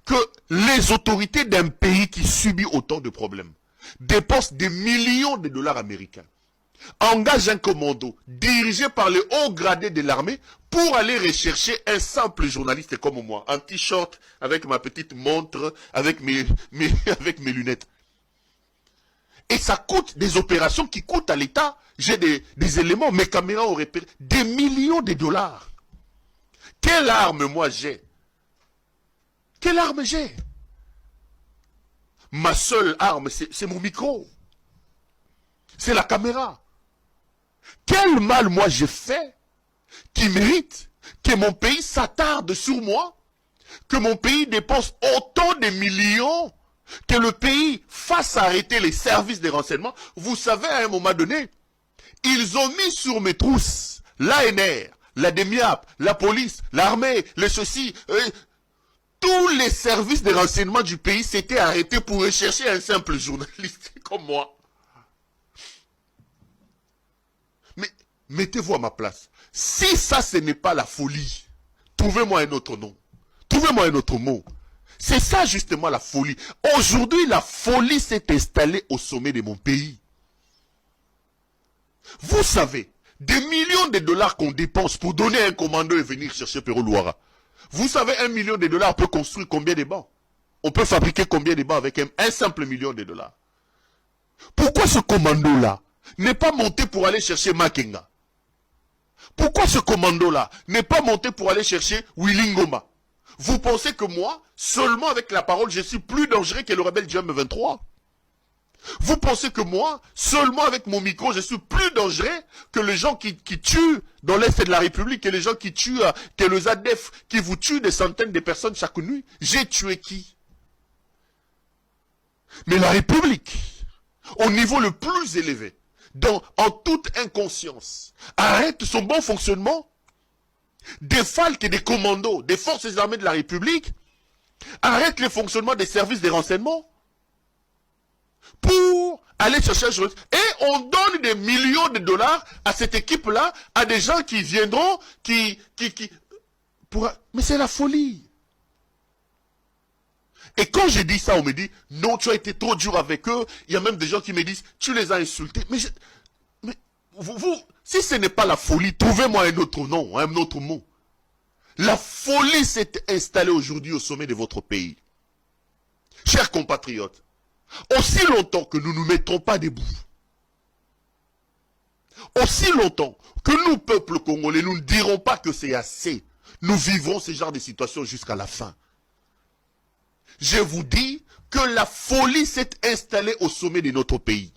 que les autorités d'un pays qui subit autant de problèmes dépensent des millions de dollars américains, engagent un commando dirigé par les hauts gradés de l'armée pour aller rechercher un simple journaliste comme moi, en t-shirt, avec ma petite montre, avec mes lunettes. Et ça coûte des opérations qui coûtent à l'État. J'ai des éléments, mes caméras ont repéré des millions de dollars. Quelle arme moi j'ai? Quelle arme j'ai? Ma seule arme, c'est mon micro. C'est la caméra. Quel mal moi j'ai fait qui mérite que mon pays s'attarde sur moi, que mon pays dépense autant de millions, que le pays fasse arrêter les services de renseignement. Vous savez, à un moment donné, ils ont mis sur mes trousses l'ANR, la DEMIAP, la police, l'armée, les ceci. Tous les services de renseignement du pays s'étaient arrêtés pour rechercher un simple journaliste comme moi. Mais mettez-vous à ma place. Si ça, ce n'est pas la folie, trouvez-moi un autre nom. Trouvez-moi un autre mot. C'est ça justement la folie. Aujourd'hui, la folie s'est installée au sommet de mon pays. Vous savez, des millions de dollars qu'on dépense pour donner un commando et venir chercher Pero Luara. Vous savez, $1 million peut construire combien de bancs? On peut fabriquer combien de bancs avec un simple $1 million? Pourquoi ce commando-là n'est pas monté pour aller chercher Makenga? Pourquoi ce commando-là n'est pas monté pour aller chercher Willy Ngoma? Vous pensez que moi, seulement avec la parole, je suis plus dangereux que le rebelle du M23? Vous pensez que moi, seulement avec mon micro, je suis plus dangereux que les gens qui tuent dans l'Est de la République, que les gens qui tuent, que les ADF, qui vous tuent des centaines de personnes chaque nuit? J'ai tué qui? Mais la République, au niveau le plus élevé, en toute inconscience, arrête son bon fonctionnement, défalque des commandos, des forces armées de la République, arrête le fonctionnement des services de renseignement, pour aller chercher un journaliste. Et on donne des millions de dollars à cette équipe-là, à des gens qui viendront, mais c'est la folie. Et quand je dis ça, on me dit, non, tu as été trop dur avec eux. Il y a même des gens qui me disent, tu les as insultés. Mais vous, si ce n'est pas la folie, trouvez-moi un autre nom, un autre mot. La folie s'est installée aujourd'hui au sommet de votre pays. Chers compatriotes, aussi longtemps que nous ne nous mettrons pas debout, aussi longtemps que nous, peuple congolais, nous ne dirons pas que c'est assez, nous vivrons ce genre de situation jusqu'à la fin. Je vous dis que la folie s'est installée au sommet de notre pays.